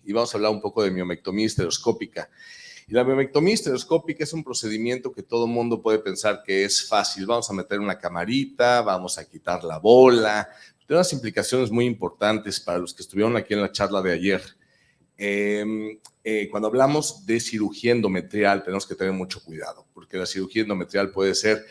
y vamos a hablar un poco de miomectomía histeroscópica. Y la miomectomía histeroscópica es un procedimiento que todo mundo puede pensar que es fácil. Vamos a meter una camarita, vamos a quitar la bola. Tiene unas implicaciones muy importantes para los que estuvieron aquí en la charla de ayer. Cuando hablamos de cirugía endometrial, tenemos que tener mucho cuidado, porque la cirugía endometrial puede ser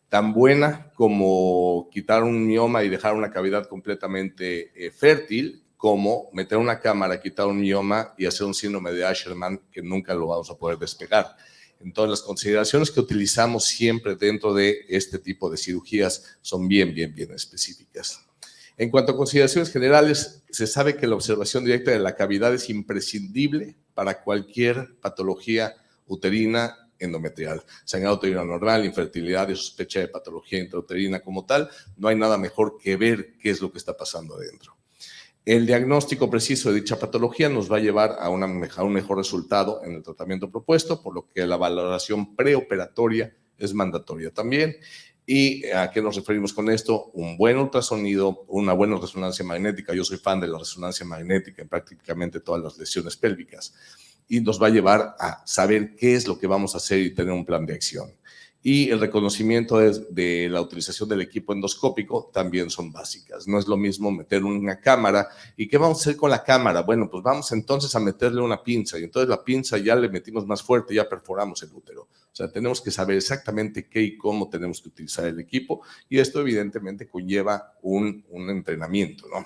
tan buena como quitar un mioma y dejar una cavidad completamente fértil, como meter una cámara, quitar un mioma y hacer un síndrome de Asherman que nunca lo vamos a poder despegar. Entonces, las consideraciones que utilizamos siempre dentro de este tipo de cirugías son bien específicas. En cuanto a consideraciones generales, se sabe que la observación directa de la cavidad es imprescindible para cualquier patología uterina endometrial. Sangrado uterino normal, infertilidad y sospecha de patología intrauterina como tal, no hay nada mejor que ver qué es lo que está pasando adentro. El diagnóstico preciso de dicha patología nos va a llevar a un mejor resultado en el tratamiento propuesto, por lo que la valoración preoperatoria es mandatoria también. ¿Y a qué nos referimos con esto? Un buen ultrasonido, una buena resonancia magnética. Yo soy fan de la resonancia magnética en prácticamente todas las lesiones pélvicas. Y nos va a llevar a saber qué es lo que vamos a hacer y tener un plan de acción. Y el reconocimiento de la utilización del equipo endoscópico también son básicas. No es lo mismo meter una cámara. ¿Y qué vamos a hacer con la cámara? Bueno, pues vamos entonces a meterle una pinza. Y entonces la pinza ya le metimos más fuerte, ya perforamos el útero. O sea, tenemos que saber exactamente qué y cómo tenemos que utilizar el equipo. Y esto evidentemente conlleva un entrenamiento, ¿no?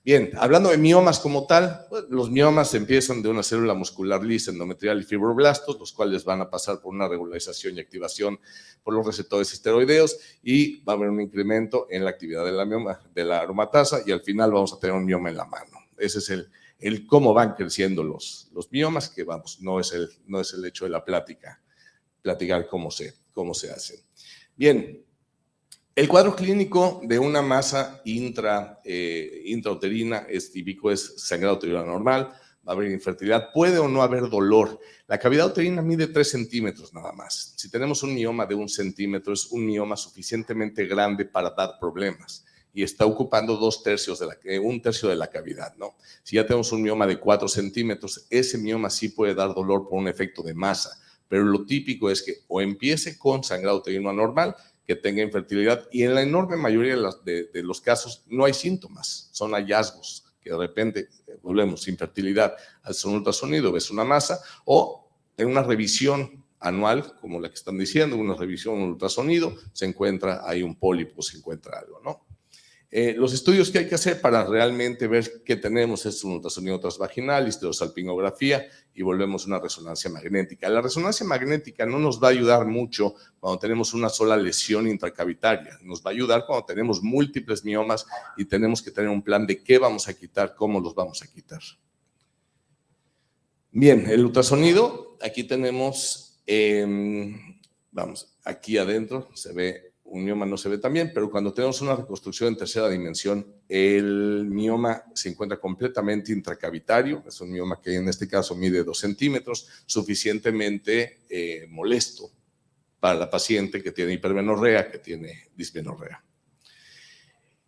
Bien, hablando de miomas como tal, pues, los miomas empiezan de una célula muscular lisa, endometrial y fibroblastos, los cuales van a pasar por una regularización y activación por los receptores esteroideos y va a haber un incremento en la actividad de la mioma, de la aromatasa, y al final vamos a tener un mioma en la mano. Ese es el cómo van creciendo los miomas, que vamos, no es el hecho de la platicar cómo se hace. Bien. El cuadro clínico de una masa intrauterina es típico, es sangrado uterino normal, va a haber infertilidad, puede o no haber dolor. La cavidad uterina mide 3 centímetros nada más. Si tenemos un mioma de 1 centímetro, es un mioma suficientemente grande para dar problemas y está ocupando un tercio de la cavidad, ¿no? Si ya tenemos un mioma de 4 centímetros, ese mioma sí puede dar dolor por un efecto de masa, pero lo típico es que o empiece con sangrado uterino anormal, que tenga infertilidad, y en la enorme mayoría de los casos no hay síntomas, son hallazgos que de repente volvemos infertilidad, haces un ultrasonido, ves una masa, o en una revisión anual, como la que están diciendo, una revisión, un ultrasonido, se encuentra ahí un pólipo, se encuentra algo, ¿no? Los estudios que hay que hacer para realmente ver qué tenemos es un ultrasonido transvaginal, histerosalpingografía y volvemos a una resonancia magnética. La resonancia magnética no nos va a ayudar mucho cuando tenemos una sola lesión intracavitaria, nos va a ayudar cuando tenemos múltiples miomas y tenemos que tener un plan de qué vamos a quitar, cómo los vamos a quitar. Bien, el ultrasonido, aquí tenemos, vamos, aquí adentro se ve. Un mioma no se ve tan bien, pero cuando tenemos una reconstrucción en tercera dimensión, el mioma se encuentra completamente intracavitario. Es un mioma que en este caso mide 2 centímetros, suficientemente molesto para la paciente que tiene hipermenorrea, que tiene dismenorrea.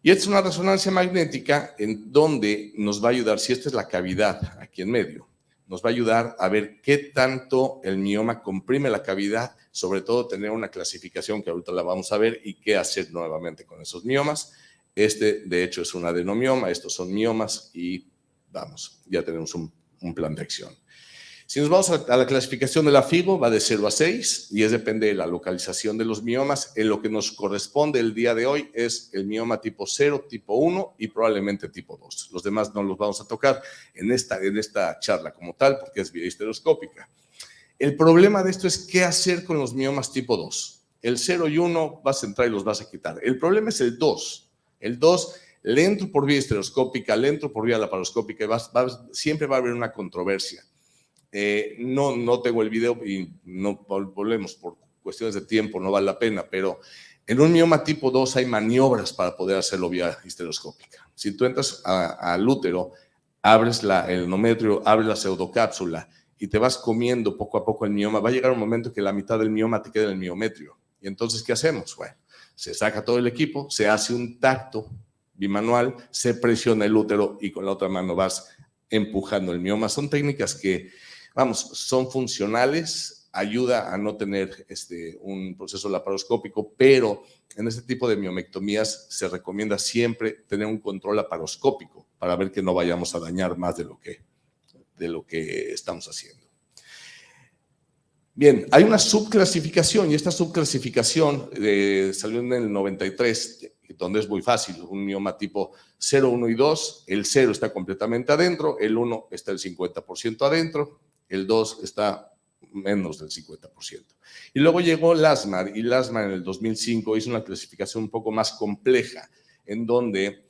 Y esta es una resonancia magnética en donde nos va a ayudar, si esta es la cavidad aquí en medio, nos va a ayudar a ver qué tanto el mioma comprime la cavidad, sobre todo tener una clasificación que ahorita la vamos a ver y qué hacer nuevamente con esos miomas. Este, de hecho, es un adenomioma, estos son miomas y vamos, ya tenemos un plan de acción. Si nos vamos a la clasificación de la FIGO, va de 0 a 6 y depende de la localización de los miomas. En lo que nos corresponde el día de hoy es el mioma tipo 0, tipo 1 y probablemente tipo 2. Los demás no los vamos a tocar en esta charla como tal porque es vía histeroscópica. El problema de esto es qué hacer con los miomas tipo 2. El 0 y 1 vas a entrar y los vas a quitar. El problema es el 2. El 2 le entro por vía histeroscópica, le entro por vía laparoscópica y siempre va a haber una controversia. No tengo el video y no volvemos por cuestiones de tiempo, no vale la pena, pero en un mioma tipo 2 hay maniobras para poder hacerlo vía histeroscópica. Si tú entras al útero, abres el endometrio, abres la pseudocápsula y te vas comiendo poco a poco el mioma, va a llegar un momento que la mitad del mioma te queda en el miometrio. ¿Y entonces qué hacemos? Bueno, se saca todo el equipo, se hace un tacto bimanual, se presiona el útero y con la otra mano vas empujando el mioma. Son técnicas que, vamos, son funcionales, ayuda a no tener un proceso laparoscópico, pero en este tipo de miomectomías se recomienda siempre tener un control laparoscópico para ver que no vayamos a dañar más de lo que estamos haciendo. Bien, hay una subclasificación y esta subclasificación salió en el 93, donde es muy fácil, un mioma tipo 0, 1 y 2, el 0 está completamente adentro, el 1 está el 50% adentro, el 2 está menos del 50%. Y luego llegó Lassmar, y Lassmar en el 2005 hizo una clasificación un poco más compleja, en donde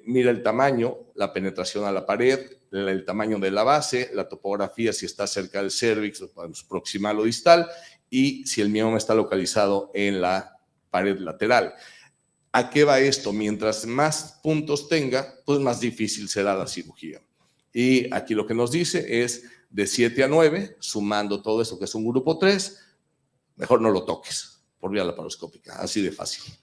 mira el tamaño, la penetración a la pared, el tamaño de la base, la topografía, si está cerca del cérvix, proximal o distal, y si el mioma está localizado en la pared lateral. ¿A qué va esto? Mientras más puntos tenga, pues más difícil será la cirugía. Y aquí lo que nos dice es de 7 a 9, sumando todo eso que es un grupo 3, mejor no lo toques por vía laparoscópica, así de fácil.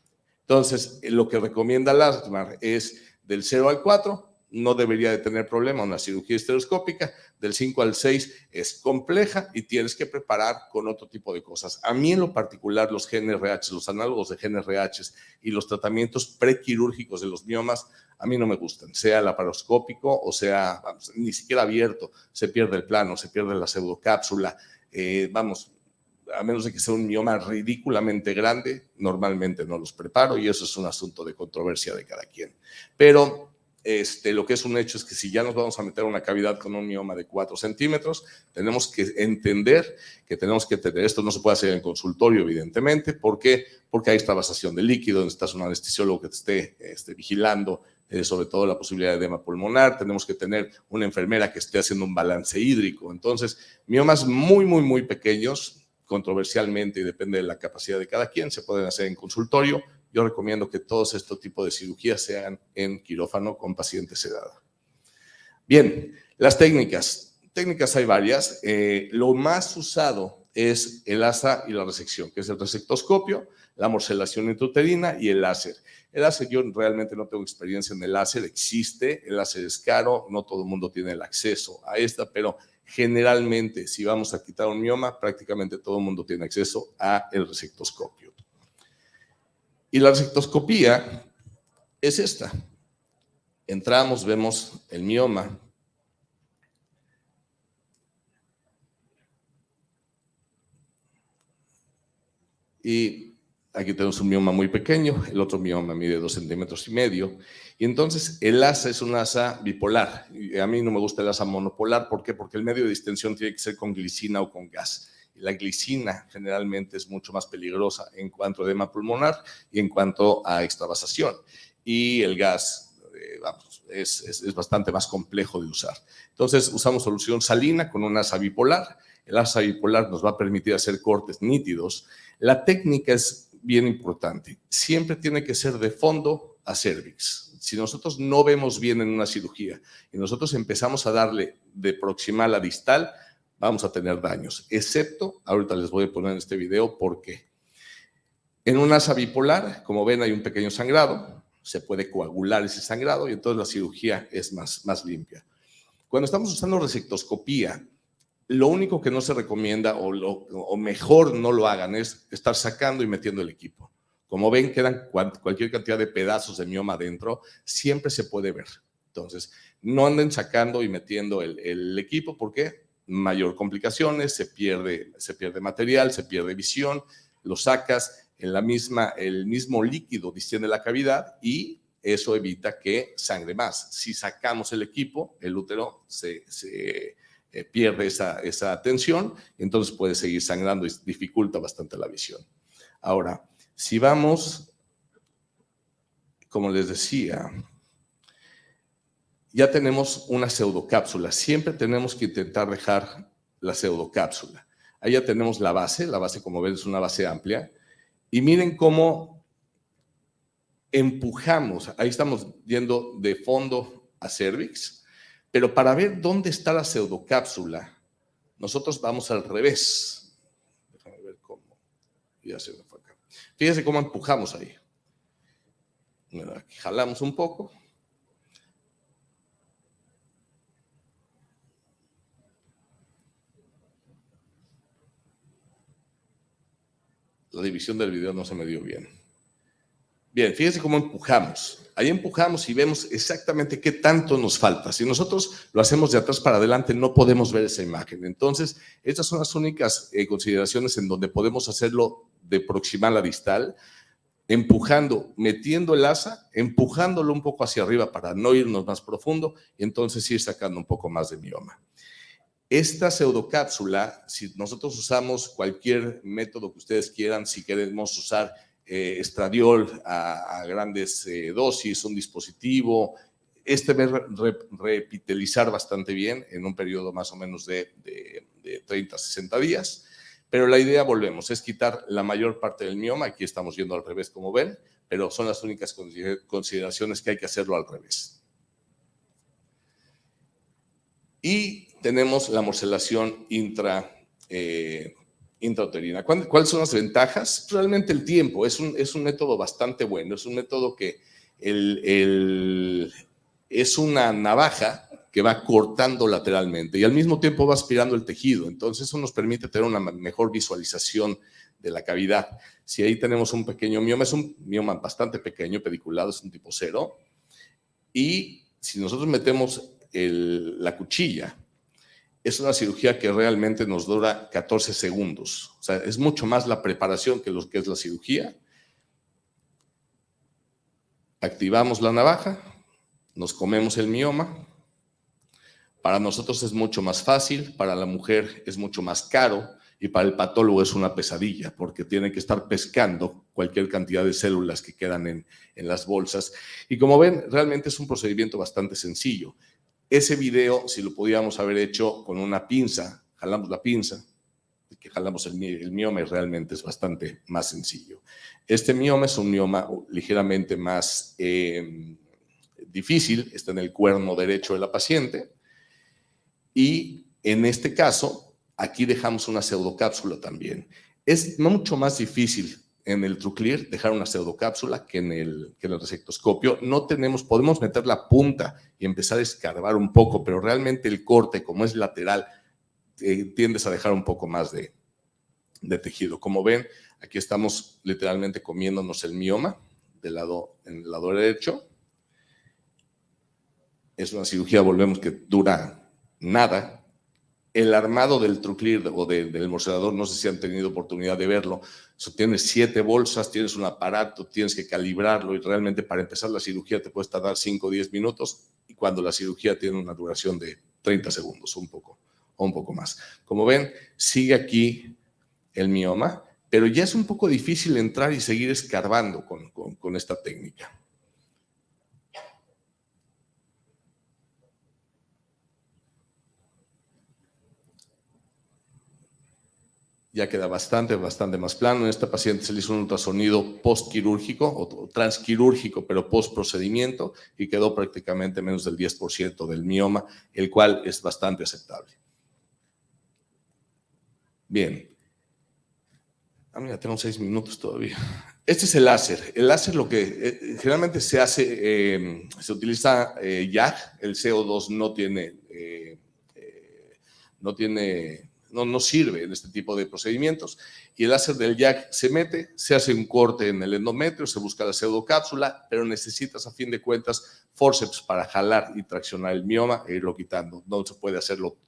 Entonces, lo que recomienda Lassmar es del 0 al 4, no debería de tener problema una cirugía estereoscópica, del 5 al 6 es compleja y tienes que preparar con otro tipo de cosas. A mí en lo particular los GNRH, los análogos de GNRH y los tratamientos prequirúrgicos de los miomas, a mí no me gustan, sea laparoscópico o sea, vamos, ni siquiera abierto, se pierde el plano, se pierde la pseudocápsula, vamos, a menos de que sea un mioma ridículamente grande, normalmente no los preparo y eso es un asunto de controversia de cada quien. Pero lo que es un hecho es que si ya nos vamos a meter una cavidad con un mioma de 4 centímetros, tenemos que entender que tenemos que tener, esto no se puede hacer en consultorio, evidentemente. ¿Por qué? Porque hay extravasación de líquido, necesitas un anestesiólogo que te esté vigilando, sobre todo la posibilidad de edema pulmonar, tenemos que tener una enfermera que esté haciendo un balance hídrico. Entonces, miomas muy, muy, muy pequeños, controversialmente y depende de la capacidad de cada quien, se pueden hacer en consultorio. Yo recomiendo que todos estos tipos de cirugías se hagan en quirófano con paciente sedada. Bien, las técnicas. Técnicas hay varias. Lo más usado es el ASA y la resección, que es el resectoscopio, la morcelación intrauterina y el láser. El láser, yo realmente no tengo experiencia en el láser, existe, el láser es caro, no todo el mundo tiene el acceso a esta, pero generalmente, si vamos a quitar un mioma, prácticamente todo el mundo tiene acceso a el resectoscopio. Y la resectoscopía es esta. Entramos, vemos el mioma. Y aquí tenemos un mioma muy pequeño, el otro mioma mide 2,5 centímetros. Y entonces el asa es un asa bipolar. Y a mí no me gusta el asa monopolar. ¿Por qué? Porque el medio de distensión tiene que ser con glicina o con gas. Y la glicina generalmente es mucho más peligrosa en cuanto a edema pulmonar y en cuanto a extravasación. Y el gas, vamos, es bastante más complejo de usar. Entonces usamos solución salina con un asa bipolar. El asa bipolar nos va a permitir hacer cortes nítidos. La técnica es bien importante. Siempre tiene que ser de fondo a cérvix. Si nosotros no vemos bien en una cirugía y nosotros empezamos a darle de proximal a distal, vamos a tener daños, excepto, ahorita les voy a poner en este video por qué. En un asa bipolar, como ven, hay un pequeño sangrado, se puede coagular ese sangrado y entonces la cirugía es más limpia. Cuando estamos usando resectoscopía, lo único que no se recomienda o mejor no lo hagan es estar sacando y metiendo el equipo. Como ven, quedan cualquier cantidad de pedazos de mioma adentro, siempre se puede ver. Entonces, no anden sacando y metiendo el equipo porque mayor complicaciones, se pierde material, se pierde visión, lo sacas, el mismo líquido distiende la cavidad y eso evita que sangre más. Si sacamos el equipo, el útero se pierde esa tensión, entonces puede seguir sangrando y dificulta bastante la visión. Ahora, si vamos, como les decía, ya tenemos una pseudocápsula. Siempre tenemos que intentar dejar la pseudocápsula. Ahí ya tenemos la base como ven es una base amplia, y miren cómo empujamos, ahí estamos yendo de fondo a cérvix, pero para ver dónde está la pseudocápsula, nosotros vamos al revés. Déjame ver cómo. Ya se me fue acá. Fíjense cómo empujamos ahí. Aquí jalamos un poco. La división del video no se me dio bien. Bien, fíjense cómo empujamos. Ahí empujamos y vemos exactamente qué tanto nos falta. Si nosotros lo hacemos de atrás para adelante, no podemos ver esa imagen. Entonces, estas son las únicas consideraciones en donde podemos hacerlo de proximal a distal, empujando, metiendo el asa, empujándolo un poco hacia arriba para no irnos más profundo y entonces ir sacando un poco más de mioma. Esta pseudocápsula, si nosotros usamos cualquier método que ustedes quieran, si queremos usar estradiol a grandes dosis, un dispositivo, va a repitelizar bastante bien en un periodo más o menos de 30 a 60 días. Pero la idea, volvemos, es quitar la mayor parte del mioma. Aquí estamos yendo al revés, como ven, pero son las únicas consideraciones que hay que hacerlo al revés. Y tenemos la morcelación intrauterina. ¿Cuáles son las ventajas? Realmente el tiempo es un método bastante bueno. Es un método que es una navaja que va cortando lateralmente y al mismo tiempo va aspirando el tejido. Entonces eso nos permite tener una mejor visualización de la cavidad. Si ahí tenemos un pequeño mioma, es un mioma bastante pequeño, pediculado, es un tipo 0. Y si nosotros metemos la cuchilla, es una cirugía que realmente nos dura 14 segundos. O sea, es mucho más la preparación que lo que es la cirugía. Activamos la navaja, nos comemos el mioma. Para nosotros es mucho más fácil, para la mujer es mucho más caro y para el patólogo es una pesadilla porque tiene que estar pescando cualquier cantidad de células que quedan en las bolsas. Y como ven, realmente es un procedimiento bastante sencillo. Ese video, si lo podíamos haber hecho con una pinza, jalamos la pinza, que jalamos el mioma y realmente es bastante más sencillo. Este mioma es un mioma ligeramente más difícil, está en el cuerno derecho de la paciente y en este caso, aquí dejamos una pseudocápsula también. Es mucho más difícil en el TrueClear dejar una pseudocápsula que en el resectoscopio. Podemos meter la punta y empezar a escarbar un poco, pero realmente el corte, como es lateral, tiendes a dejar un poco más de tejido. Como ven, aquí estamos literalmente comiéndonos el mioma en el lado derecho. Es una cirugía, volvemos, que dura nada. El armado del TrueClear o del morcelador, no sé si han tenido oportunidad de verlo, tienes 7 bolsas, tienes un aparato, tienes que calibrarlo y realmente para empezar la cirugía te puede tardar 5 o 10 minutos y cuando la cirugía tiene una duración de 30 segundos o un poco más. Como ven, sigue aquí el mioma, pero ya es un poco difícil entrar y seguir escarbando con esta técnica. Ya queda bastante más plano. En esta paciente se le hizo un ultrasonido postquirúrgico o transquirúrgico, pero postprocedimiento, y quedó prácticamente menos del 10% del mioma, el cual es bastante aceptable. Bien. Mira, tengo 6 minutos todavía. Este es el láser. El láser lo que generalmente se hace, se utiliza YAG. El CO2 no sirve en este tipo de procedimientos y el láser del YAG se mete, se hace un corte en el endometrio, se busca la pseudocápsula, pero necesitas a fin de cuentas forceps para jalar y traccionar el mioma e irlo quitando. No se puede hacerlo,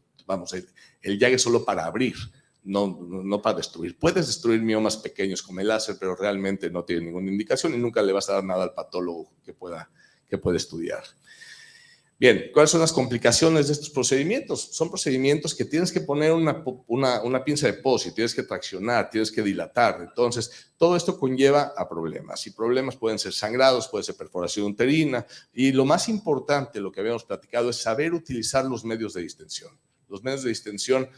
el YAG es solo para abrir, no para destruir. Puedes destruir miomas pequeños con el láser, pero realmente no tiene ninguna indicación y nunca le vas a dar nada al patólogo que pueda estudiar. Bien, ¿cuáles son las complicaciones de estos procedimientos? Son procedimientos que tienes que poner una pinza de POSI, tienes que traccionar, tienes que dilatar. Entonces, todo esto conlleva a problemas. Y problemas pueden ser sangrados, puede ser perforación uterina. Y lo más importante, lo que habíamos platicado, es saber utilizar los medios de distensión. Los medios de distensión,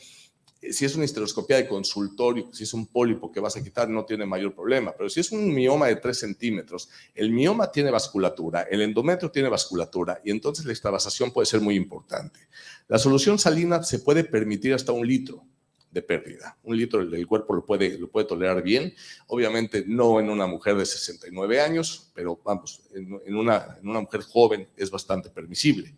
si es una histeroscopía de consultorio, si es un pólipo que vas a quitar, no tiene mayor problema. Pero si es un mioma de 3 centímetros, el mioma tiene vasculatura, el endometrio tiene vasculatura y entonces la extravasación puede ser muy importante. La solución salina se puede permitir hasta 1 litro de pérdida. 1 litro el cuerpo lo puede tolerar bien. Obviamente no en una mujer de 69 años, pero vamos, en una mujer joven es bastante permisible.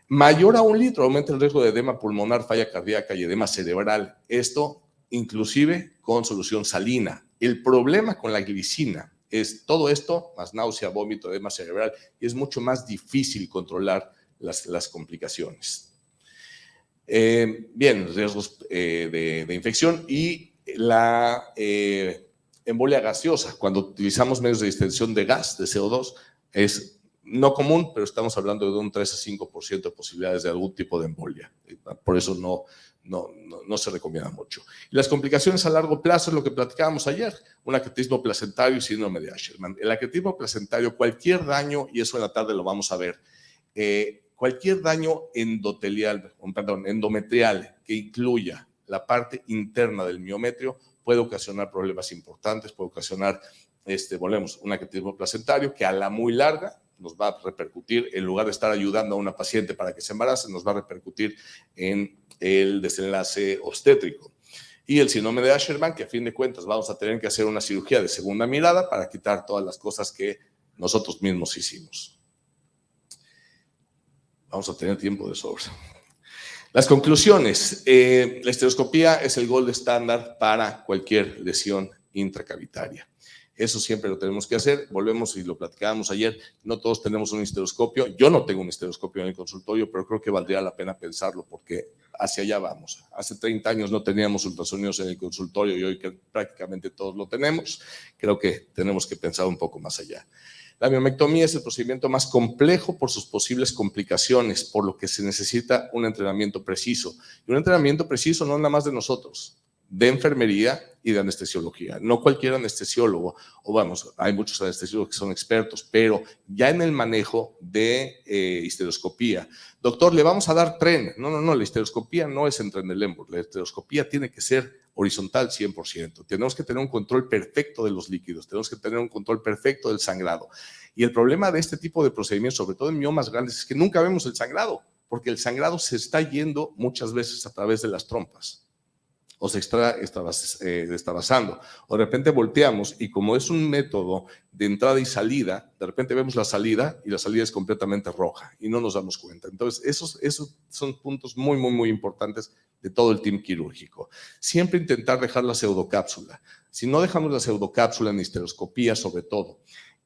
Mayor a 1 litro aumenta el riesgo de edema pulmonar, falla cardíaca y edema cerebral. Esto inclusive con solución salina. El problema con la glicina es todo esto, más náusea, vómito, edema cerebral, y es mucho más difícil controlar las complicaciones. Bien, riesgos de infección y la embolia gaseosa. Cuando utilizamos medios de distensión de gas, de CO2, es no común, pero estamos hablando de un 3 a 5% de posibilidades de algún tipo de embolia. Por eso no se recomienda mucho. Y las complicaciones a largo plazo es lo que platicábamos ayer, un acretismo placentario y síndrome de Asherman. El acretismo placentario, cualquier daño, y eso en la tarde lo vamos a ver, cualquier daño endometrial que incluya la parte interna del miometrio puede ocasionar problemas importantes, puede ocasionar, volvemos, un acretismo placentario que a la muy larga nos va a repercutir, en lugar de estar ayudando a una paciente para que se embarace, nos va a repercutir en el desenlace obstétrico. Y el síndrome de Asherman, que a fin de cuentas vamos a tener que hacer una cirugía de segunda mirada para quitar todas las cosas que nosotros mismos hicimos. Vamos a tener tiempo de sobra. Las conclusiones. La histeroscopía es el gold estándar para cualquier lesión intracavitaria. Eso siempre lo tenemos que hacer. Volvemos y lo platicábamos ayer. No todos tenemos un histeroscopio. Yo no tengo un histeroscopio en el consultorio, pero creo que valdría la pena pensarlo porque hacia allá vamos. Hace 30 años no teníamos ultrasonidos en el consultorio y hoy que prácticamente todos lo tenemos. Creo que tenemos que pensar un poco más allá. La miomectomía es el procedimiento más complejo por sus posibles complicaciones, por lo que se necesita un entrenamiento preciso. Y un entrenamiento preciso no nada más de nosotros, de enfermería y de anestesiología. No cualquier anestesiólogo, o vamos, hay muchos anestesiólogos que son expertos, pero ya en el manejo de histeroscopía. Doctor, le vamos a dar tren. No, la histeroscopía no es en tren de Lemberg. La histeroscopía tiene que ser horizontal 100%. Tenemos que tener un control perfecto de los líquidos, tenemos que tener un control perfecto del sangrado. Y el problema de este tipo de procedimientos, sobre todo en miomas grandes, es que nunca vemos el sangrado, porque el sangrado se está yendo muchas veces a través de las trompas. O se está basando, o de repente volteamos y como es un método de entrada y salida, de repente vemos la salida y la salida es completamente roja y no nos damos cuenta. Entonces, esos son puntos muy, muy, muy importantes de todo el team quirúrgico. Siempre intentar dejar la pseudocápsula. Si no dejamos la pseudocápsula en histeroscopía, sobre todo,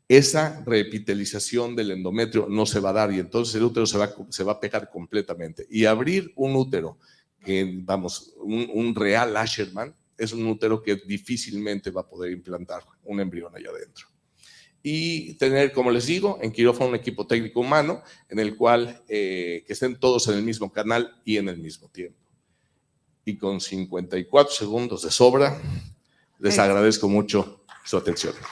esa reepitelización del endometrio no se va a dar y entonces el útero se va a pegar completamente. Y abrir un útero vamos, un real Asherman es un útero que difícilmente va a poder implantar un embrión allá adentro. Y tener, como les digo, en quirófano un equipo técnico humano en el cual que estén todos en el mismo canal y en el mismo tiempo. Y con 54 segundos de sobra, les agradezco mucho su atención.